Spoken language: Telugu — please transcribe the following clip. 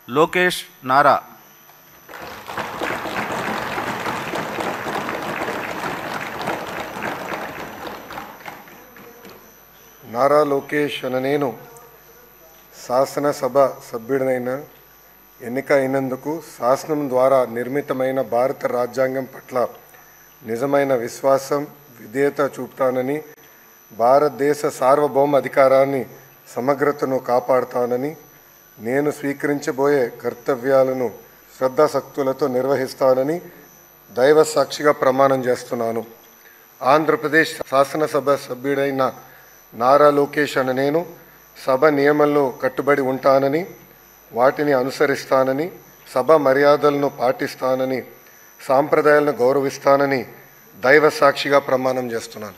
లోకేష్ నారా. నారా లోకేష్ అనే నేను శాసనసభ సభ్యుడినైన ఎన్నిక అయినందుకు శాసనం ద్వారా నిర్మితమైన భారత రాజ్యాంగం పట్ల నిజమైన విశ్వాసం విధేయత చూపుతానని, భారతదేశ సార్వభౌమ అధికారాన్ని సమగ్రతను కాపాడుతానని, నేను స్వీకరించబోయే కర్తవ్యాలను శ్రద్ధాశక్తులతో నిర్వహిస్తానని దైవ సాక్షిగా ప్రమాణం చేస్తున్నాను. ఆంధ్రప్రదేశ్ శాసనసభ సభ్యుడైన నారా లోకేష్ అనే నేను సభ నియమాలను కట్టుబడి ఉంటానని, వాటిని అనుసరిస్తానని, సభ మర్యాదలను పాటిస్తానని, సాంప్రదాయాలను గౌరవిస్తానని దైవ సాక్షిగా ప్రమాణం చేస్తున్నాను.